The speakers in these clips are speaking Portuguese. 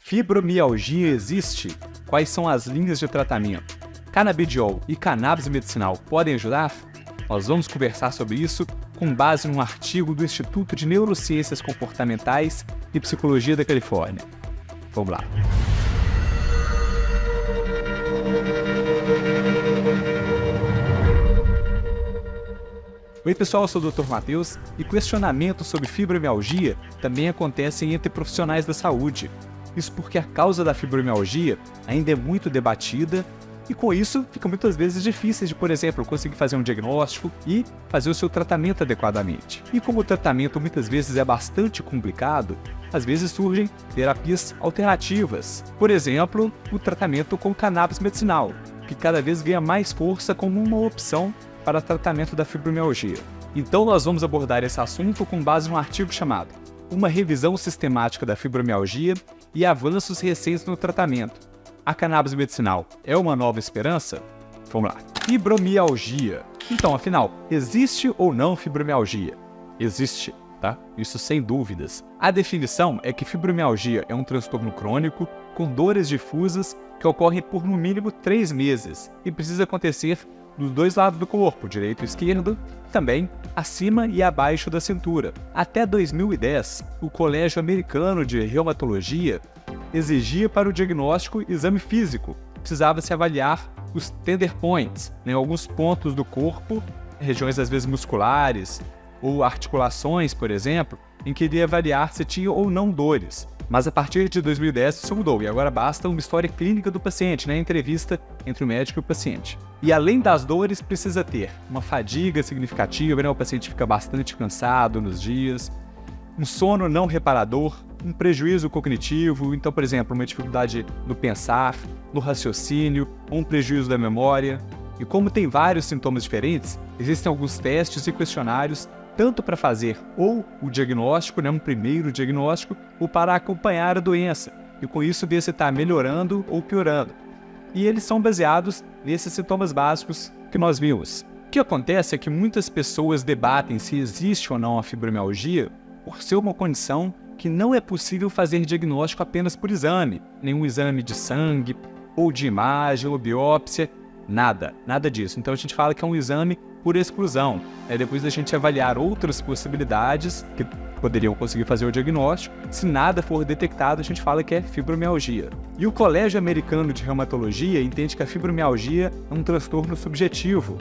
Fibromialgia existe? Quais são as linhas de tratamento? Canabidiol e cannabis medicinal podem ajudar? Nós vamos conversar sobre isso com base num artigo do Instituto de Neurociências Comportamentais e Psicologia da Califórnia. Vamos lá. Oi pessoal, eu sou o Dr. Matheus e questionamentos sobre fibromialgia também acontecem entre profissionais da saúde. Isso porque a causa da fibromialgia ainda é muito debatida e com isso fica muitas vezes difícil de, por exemplo, conseguir fazer um diagnóstico e fazer o seu tratamento adequadamente. E como o tratamento muitas vezes é bastante complicado, às vezes surgem terapias alternativas. Por exemplo, o tratamento com cannabis medicinal, que cada vez ganha mais força como uma opção para tratamento da fibromialgia. Então nós vamos abordar esse assunto com base num artigo chamado Uma Revisão Sistemática da Fibromialgia e Avanços Recentes no Tratamento. A cannabis medicinal é uma nova esperança? Vamos lá. Fibromialgia. Então, afinal, existe ou não fibromialgia? Existe, tá? Isso sem dúvidas. A definição é que fibromialgia é um transtorno crônico com dores difusas que ocorrem por no mínimo 3 meses e precisa acontecer dos dois lados do corpo, direito e esquerdo, também acima e abaixo da cintura. Até 2010, o Colégio Americano de Reumatologia exigia para o diagnóstico exame físico. Precisava-se avaliar os tender points, alguns pontos do corpo, regiões às vezes musculares ou articulações, por exemplo, em que iria avaliar se tinha ou não dores. Mas a partir de 2010 isso mudou e agora basta uma história clínica do paciente, entrevista entre o médico e o paciente. E além das dores, precisa ter uma fadiga significativa, o paciente fica bastante cansado nos dias, um sono não reparador, um prejuízo cognitivo, então, por exemplo, uma dificuldade no pensar, no raciocínio, ou um prejuízo da memória. E como tem vários sintomas diferentes, existem alguns testes e questionários tanto para fazer ou o diagnóstico, um primeiro diagnóstico, ou para acompanhar a doença, e com isso ver se está melhorando ou piorando. E eles são baseados nesses sintomas básicos que nós vimos. O que acontece é que muitas pessoas debatem se existe ou não a fibromialgia por ser uma condição que não é possível fazer diagnóstico apenas por exame, nenhum exame de sangue, ou de imagem, ou biópsia, nada disso. Então a gente fala que é um exame por exclusão. Depois da gente avaliar outras possibilidades que poderiam conseguir fazer o diagnóstico, se nada for detectado, a gente fala que é fibromialgia. E o Colégio Americano de Reumatologia entende que a fibromialgia é um transtorno subjetivo,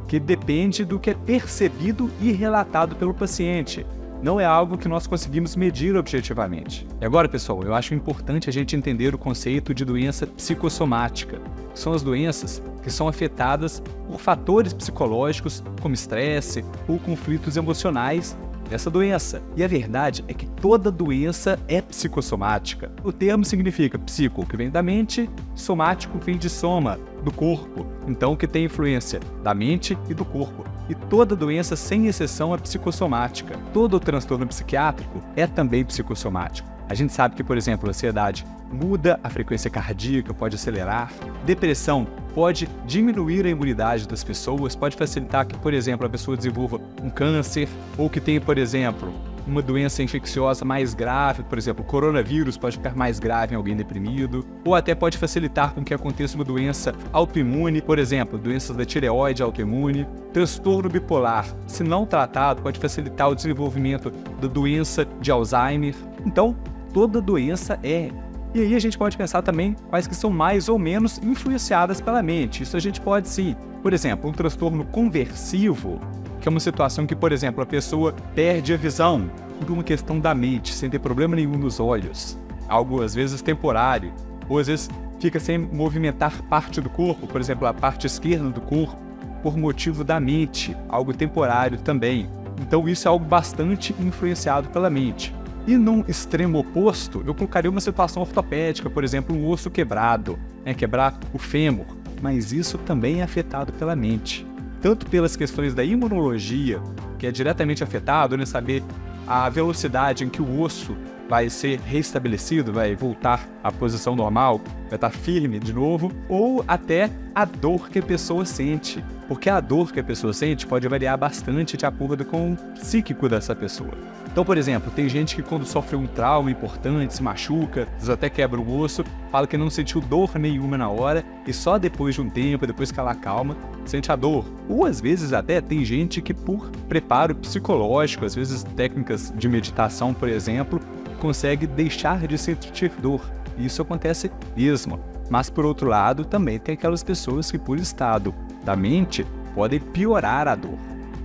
que depende do que é percebido e relatado pelo paciente. Não é algo que nós conseguimos medir objetivamente. E agora, pessoal, eu acho importante a gente entender o conceito de doença psicossomática. São as doenças que são afetadas por fatores psicológicos, como estresse ou conflitos emocionais dessa doença. E a verdade é que toda doença é psicossomática. O termo significa psico, que vem da mente, somático, que vem de soma, do corpo. Então, que tem influência da mente e do corpo. E toda doença, sem exceção, é psicossomática. Todo transtorno psiquiátrico é também psicossomático. A gente sabe que, por exemplo, a ansiedade muda a frequência cardíaca, pode acelerar. Depressão pode diminuir a imunidade das pessoas, pode facilitar que, por exemplo, a pessoa desenvolva um câncer ou que tenha, por exemplo, uma doença infecciosa mais grave, por exemplo, o coronavírus pode ficar mais grave em alguém deprimido, ou até pode facilitar com que aconteça uma doença autoimune, por exemplo, doenças da tireoide autoimune. Transtorno bipolar, se não tratado, pode facilitar o desenvolvimento da doença de Alzheimer. Então, toda doença é. E aí a gente pode pensar também quais que são mais ou menos influenciadas pela mente. Isso a gente pode sim. Por exemplo, um transtorno conversivo, que é uma situação que, por exemplo, a pessoa perde a visão por uma questão da mente, sem ter problema nenhum nos olhos. Algo, às vezes, temporário. Ou, às vezes, fica sem movimentar parte do corpo, por exemplo, a parte esquerda do corpo, por motivo da mente. Algo temporário também. Então, isso é algo bastante influenciado pela mente. E num extremo oposto, eu colocaria uma situação ortopédica, por exemplo, um osso quebrado, quebrar o fêmur. Mas isso também é afetado pela mente. Tanto pelas questões da imunologia, que é diretamente afetado, saber a velocidade em que o osso vai ser restabelecido, vai voltar à posição normal, vai estar firme de novo, ou até a dor que a pessoa sente. Porque a dor que a pessoa sente pode variar bastante de acordo com o psíquico dessa pessoa. Então, por exemplo, tem gente que quando sofre um trauma importante, se machuca, às vezes até quebra o osso, fala que não sentiu dor nenhuma na hora e só depois de um tempo, depois que ela acalma, sente a dor. Ou às vezes até tem gente que por preparo psicológico, às vezes técnicas de meditação, por exemplo, consegue deixar de sentir dor. E isso acontece mesmo. Mas por outro lado, também tem aquelas pessoas que por estado da mente podem piorar a dor.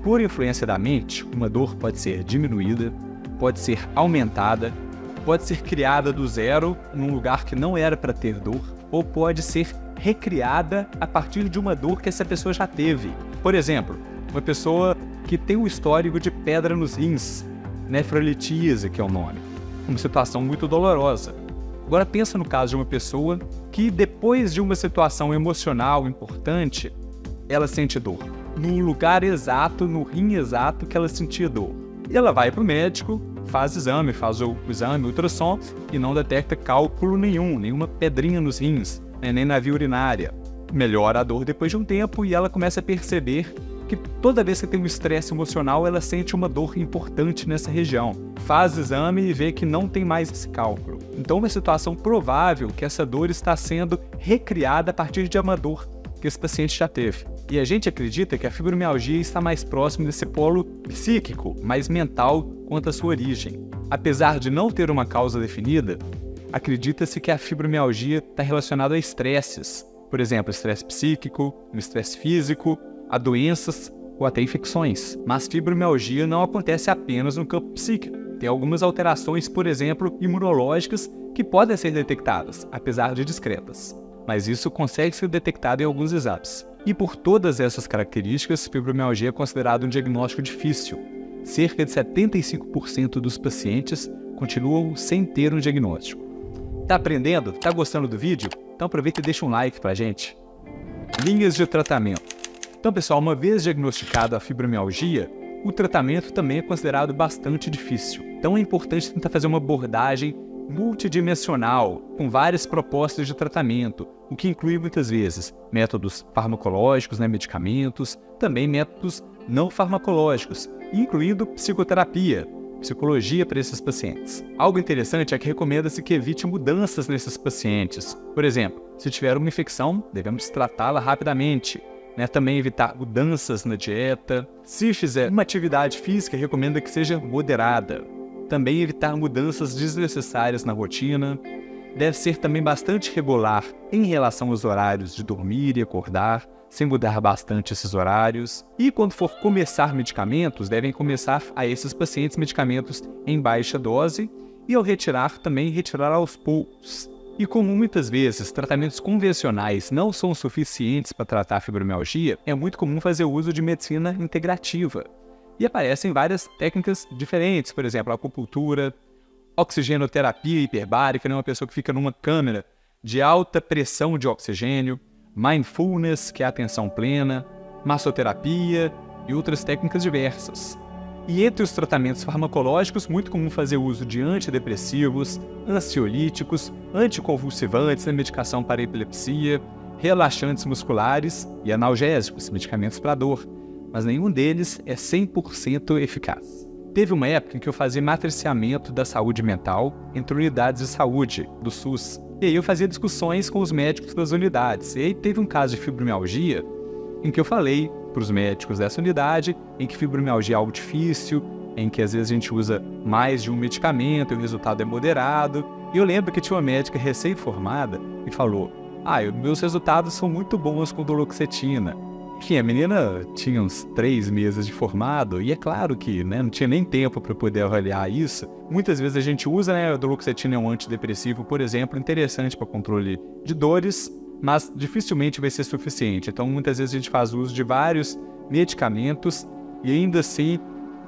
Por influência da mente, uma dor pode ser diminuída, pode ser aumentada, pode ser criada do zero num lugar que não era para ter dor, ou pode ser recriada a partir de uma dor que essa pessoa já teve. Por exemplo, uma pessoa que tem um histórico de pedra nos rins, nefrolitíase, que é o nome, uma situação muito dolorosa. Agora pensa no caso de uma pessoa que depois de uma situação emocional importante, ela sente dor. No lugar exato, no rim exato que ela sentia dor. E ela vai para o médico, faz o exame, ultrassom, e não detecta cálculo nenhum, nenhuma pedrinha nos rins, nem na via urinária. Melhora a dor depois de um tempo e ela começa a perceber que toda vez que tem um estresse emocional, ela sente uma dor importante nessa região. Faz o exame e vê que não tem mais esse cálculo. Então é uma situação provável que essa dor está sendo recriada a partir de uma dor que esse paciente já teve. E a gente acredita que a fibromialgia está mais próximo desse polo psíquico, mais mental quanto à sua origem. Apesar de não ter uma causa definida, acredita-se que a fibromialgia está relacionada a estresses. Por exemplo, estresse psíquico, um estresse físico, a doenças ou até infecções. Mas fibromialgia não acontece apenas no campo psíquico. Tem algumas alterações, por exemplo, imunológicas, que podem ser detectadas, apesar de discretas. Mas isso consegue ser detectado em alguns exames. E por todas essas características, fibromialgia é considerado um diagnóstico difícil. Cerca de 75% dos pacientes continuam sem ter um diagnóstico. Tá aprendendo? Tá gostando do vídeo? Então aproveita e deixa um like pra gente. Linhas de tratamento. Então, pessoal, uma vez diagnosticada a fibromialgia, o tratamento também é considerado bastante difícil. Então é importante tentar fazer uma abordagem multidimensional, com várias propostas de tratamento, o que inclui muitas vezes métodos farmacológicos, medicamentos, também métodos não farmacológicos, incluindo psicoterapia, psicologia para esses pacientes. Algo interessante é que recomenda-se que evite mudanças nesses pacientes. Por exemplo, se tiver uma infecção, devemos tratá-la rapidamente. Também evitar mudanças na dieta. Se fizer uma atividade física, recomenda que seja moderada. Também evitar mudanças desnecessárias na rotina. Deve ser também bastante regular em relação aos horários de dormir e acordar, sem mudar bastante esses horários. E quando for começar medicamentos, devem começar a esses pacientes medicamentos em baixa dose e ao retirar, também retirar aos poucos. E como muitas vezes tratamentos convencionais não são suficientes para tratar a fibromialgia, é muito comum fazer uso de medicina integrativa. E aparecem várias técnicas diferentes, por exemplo, a acupuntura, oxigenoterapia hiperbárica, uma pessoa que fica numa câmera de alta pressão de oxigênio, mindfulness, que é a atenção plena, massoterapia e outras técnicas diversas. E entre os tratamentos farmacológicos, muito comum fazer uso de antidepressivos, ansiolíticos, anticonvulsivantes, medicação para epilepsia, relaxantes musculares e analgésicos, medicamentos para dor, mas nenhum deles é 100% eficaz. Teve uma época em que eu fazia matriciamento da saúde mental entre unidades de saúde do SUS. E aí eu fazia discussões com os médicos das unidades. E aí teve um caso de fibromialgia em que eu falei para os médicos dessa unidade em que fibromialgia é algo difícil, em que às vezes a gente usa mais de um medicamento e o resultado é moderado. E eu lembro que tinha uma médica recém-formada e falou: meus resultados são muito bons com duloxetina. Enfim, a menina tinha uns 3 meses de formado e é claro que não tinha nem tempo para poder avaliar isso. Muitas vezes a gente usa, a duloxetina é um antidepressivo, por exemplo, interessante para controle de dores, mas dificilmente vai ser suficiente. Então, muitas vezes a gente faz uso de vários medicamentos e ainda assim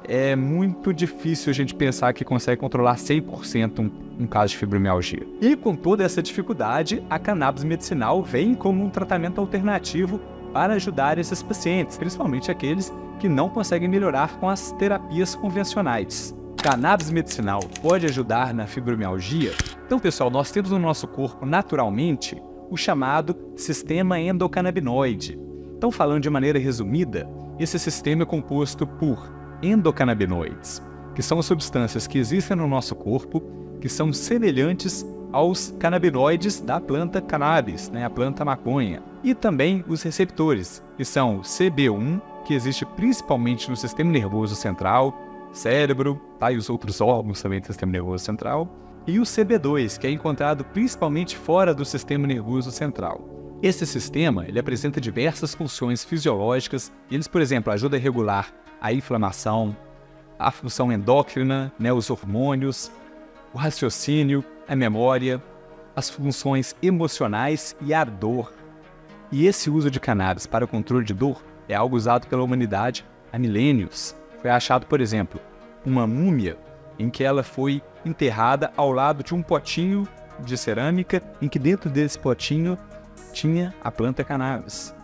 é muito difícil a gente pensar que consegue controlar 100% um caso de fibromialgia. E com toda essa dificuldade, a cannabis medicinal vem como um tratamento alternativo para ajudar esses pacientes, principalmente aqueles que não conseguem melhorar com as terapias convencionais. cannabis medicinal pode ajudar na fibromialgia? Então, pessoal, nós temos no nosso corpo, naturalmente, o chamado sistema endocannabinoide. Então, falando de maneira resumida, esse sistema é composto por endocannabinoides, que são substâncias que existem no nosso corpo, que são semelhantes aos canabinoides da planta cannabis, a planta maconha. E também os receptores, que são o CB1, que existe principalmente no sistema nervoso central, cérebro, e os outros órgãos também do sistema nervoso central, e o CB2, que é encontrado principalmente fora do sistema nervoso central. Esse sistema ele apresenta diversas funções fisiológicas, e eles, por exemplo, ajudam a regular a inflamação, a função endócrina, os hormônios, o raciocínio, a memória, as funções emocionais e a dor. E esse uso de cannabis para o controle de dor é algo usado pela humanidade há milênios. Foi achado, por exemplo, uma múmia em que ela foi enterrada ao lado de um potinho de cerâmica, em que dentro desse potinho tinha a planta cannabis.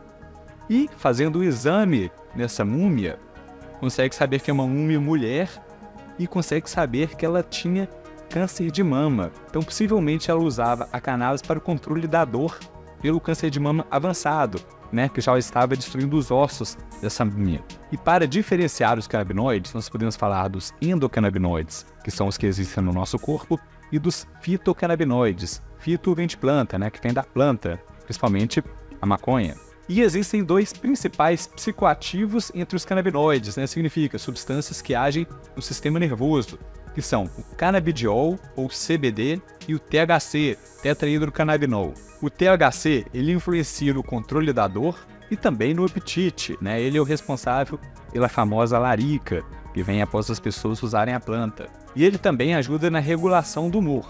E fazendo o exame nessa múmia, consegue saber que é uma múmia mulher e consegue saber que ela tinha câncer de mama. Então, possivelmente, ela usava a cannabis para o controle da dor pelo câncer de mama avançado, que já estava destruindo os ossos dessa múmia. E para diferenciar os canabinoides, nós podemos falar dos endocannabinoides, que são os que existem no nosso corpo, e dos fitocannabinoides. Fito vem de planta, que vem da planta, principalmente a maconha. E existem dois principais psicoativos entre os canabinoides, significa substâncias que agem no sistema nervoso, que são o canabidiol, ou CBD, e o THC, tetrahidrocannabinol. O THC, ele influencia no controle da dor e também no apetite, Ele é o responsável pela famosa larica, que vem após as pessoas usarem a planta. E ele também ajuda na regulação do humor.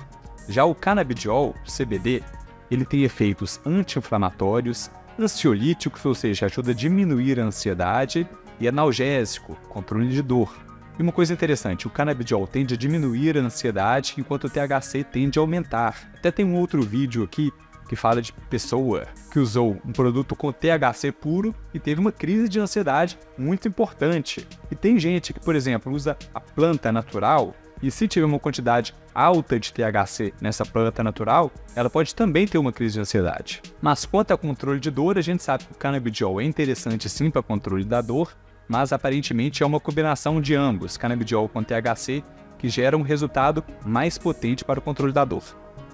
Já o canabidiol, CBD, ele tem efeitos anti-inflamatórios, ansiolíticos, ou seja, ajuda a diminuir a ansiedade, e analgésico, controle de dor. E uma coisa interessante, o canabidiol tende a diminuir a ansiedade, enquanto o THC tende a aumentar. Até tem um outro vídeo aqui que fala de pessoa que usou um produto com THC puro e teve uma crise de ansiedade muito importante. E tem gente que, por exemplo, usa a planta natural e se tiver uma quantidade alta de THC nessa planta natural, ela pode também ter uma crise de ansiedade. Mas quanto ao controle de dor, a gente sabe que o canabidiol é interessante sim para controle da dor, mas aparentemente é uma combinação de ambos, canabidiol com THC, que gera um resultado mais potente para o controle da dor.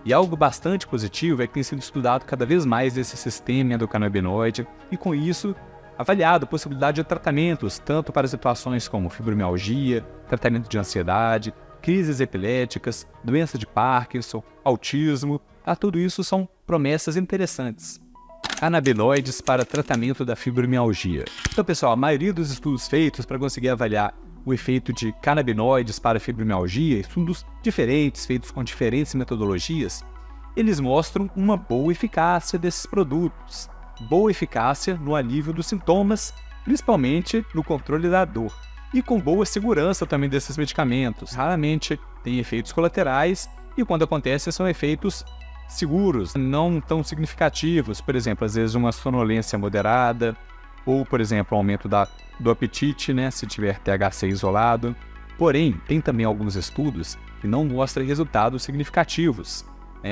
E algo bastante positivo é que tem sido estudado cada vez mais esse sistema endocannabinoide e, com isso, avaliado a possibilidade de tratamentos, tanto para situações como fibromialgia, tratamento de ansiedade, crises epiléticas, doença de Parkinson, autismo. Tudo isso são promessas interessantes. Canabinoides para tratamento da fibromialgia. Então, pessoal, a maioria dos estudos feitos para conseguir avaliar o efeito de canabinoides para a fibromialgia, estudos diferentes, feitos com diferentes metodologias, eles mostram uma boa eficácia desses produtos. Boa eficácia no alívio dos sintomas, principalmente no controle da dor. E com boa segurança também desses medicamentos. Raramente tem efeitos colaterais e, quando acontecem, são efeitos seguros, não tão significativos. Por exemplo, às vezes uma sonolência moderada, ou, por exemplo, aumento do apetite, se tiver THC isolado. Porém, tem também alguns estudos que não mostram resultados significativos.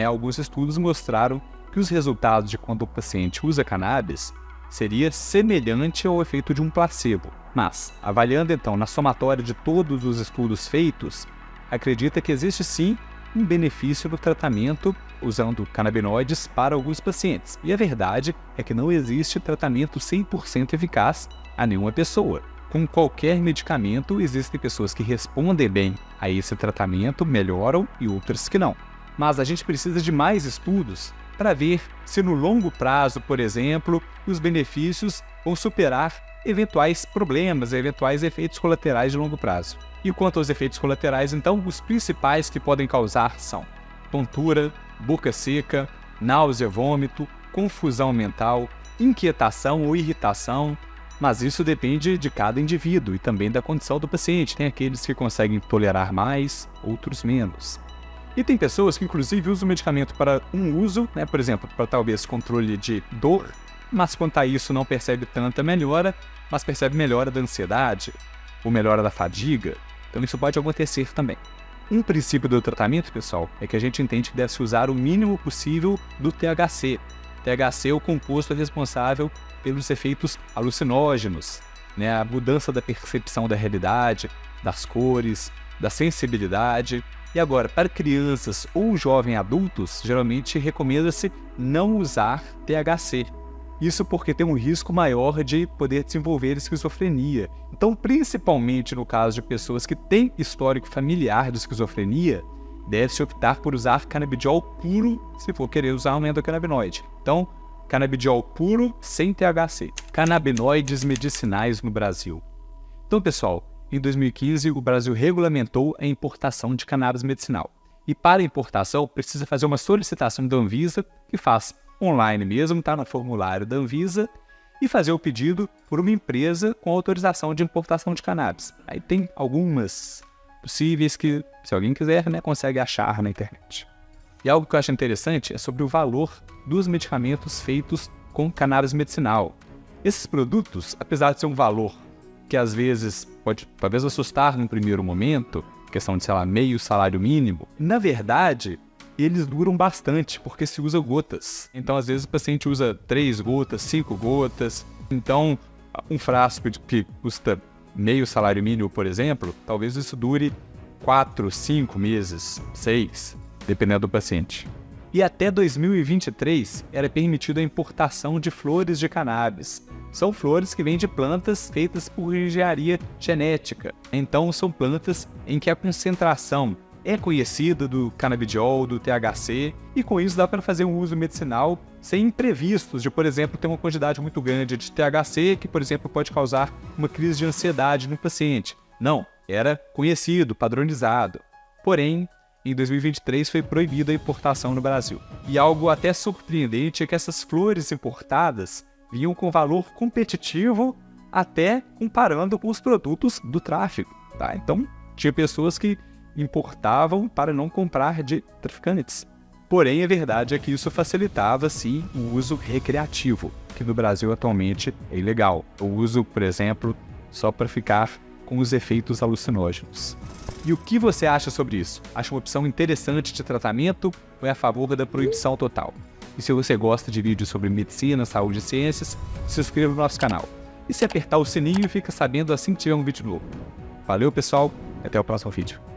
Alguns estudos mostraram que os resultados de quando o paciente usa cannabis seria semelhante ao efeito de um placebo. Mas, avaliando então na somatória de todos os estudos feitos, acredita que existe sim um benefício no tratamento usando canabinoides para alguns pacientes. E a verdade é que não existe tratamento 100% eficaz a nenhuma pessoa. Com qualquer medicamento, existem pessoas que respondem bem a esse tratamento, melhoram, e outras que não. Mas a gente precisa de mais estudos para ver se no longo prazo, por exemplo, os benefícios vão superar eventuais problemas, eventuais efeitos colaterais de longo prazo. E quanto aos efeitos colaterais, então, os principais que podem causar são tontura, boca seca, náusea, vômito, confusão mental, inquietação ou irritação, mas isso depende de cada indivíduo e também da condição do paciente. Tem aqueles que conseguem tolerar mais, outros menos. E tem pessoas que inclusive usam o medicamento para um uso, por exemplo, para talvez controle de dor, mas quanto a isso não percebe tanta melhora, mas percebe melhora da ansiedade, ou melhora da fadiga, Então isso pode acontecer também. Um princípio do tratamento, pessoal, é que a gente entende que deve-se usar o mínimo possível do THC. THC é o composto responsável pelos efeitos alucinógenos, né? A mudança da percepção da realidade, das cores, da sensibilidade. E agora, para crianças ou jovens adultos, geralmente recomenda-se não usar THC. Isso porque tem um risco maior de poder desenvolver esquizofrenia. Então, principalmente no caso de pessoas que têm histórico familiar de esquizofrenia, deve-se optar por usar canabidiol puro se for querer usar um endocannabinoide. Então, canabidiol puro sem THC. Canabinoides medicinais no Brasil. Então, pessoal, em 2015 o Brasil regulamentou a importação de cannabis medicinal. E para a importação precisa fazer uma solicitação da Anvisa, que faz online mesmo, está no formulário da Anvisa, e fazer o pedido por uma empresa com autorização de importação de cannabis. Aí tem algumas possíveis que, se alguém quiser, né, consegue achar na internet. E algo que eu acho interessante é sobre o valor dos medicamentos feitos com cannabis medicinal. Esses produtos, apesar de ser um valor que às vezes pode talvez assustar no primeiro momento, questão de, sei lá, meio salário mínimo, na verdade, eles duram bastante, porque se usa gotas. Então, às vezes, o paciente usa 3 gotas, 5 gotas. Então, um frasco que custa meio salário mínimo, por exemplo, talvez isso dure 4, 5 meses, 6, dependendo do paciente. E até 2023 era permitida a importação de flores de cannabis. São flores que vêm de plantas feitas por engenharia genética. Então, são plantas em que a concentração é conhecida do canabidiol, do THC, e com isso dá para fazer um uso medicinal sem imprevistos de, por exemplo, ter uma quantidade muito grande de THC que, por exemplo, pode causar uma crise de ansiedade no paciente. Não, era conhecido, padronizado. Porém, em 2023 foi proibida a importação no Brasil. E algo até surpreendente é que essas flores importadas vinham com valor competitivo até comparando com os produtos do tráfico. Tá? Então, tinha pessoas que importavam para não comprar de traficantes. Porém, a verdade é que isso facilitava, sim, o uso recreativo, que no Brasil atualmente é ilegal. O uso, por exemplo, só para ficar com os efeitos alucinógenos. E o que você acha sobre isso? Acha uma opção interessante de tratamento ou é a favor da proibição total? E se você gosta de vídeos sobre medicina, saúde e ciências, se inscreva no nosso canal. E se apertar o sininho, fica sabendo assim que tiver um vídeo novo. Valeu, pessoal, e até o próximo vídeo.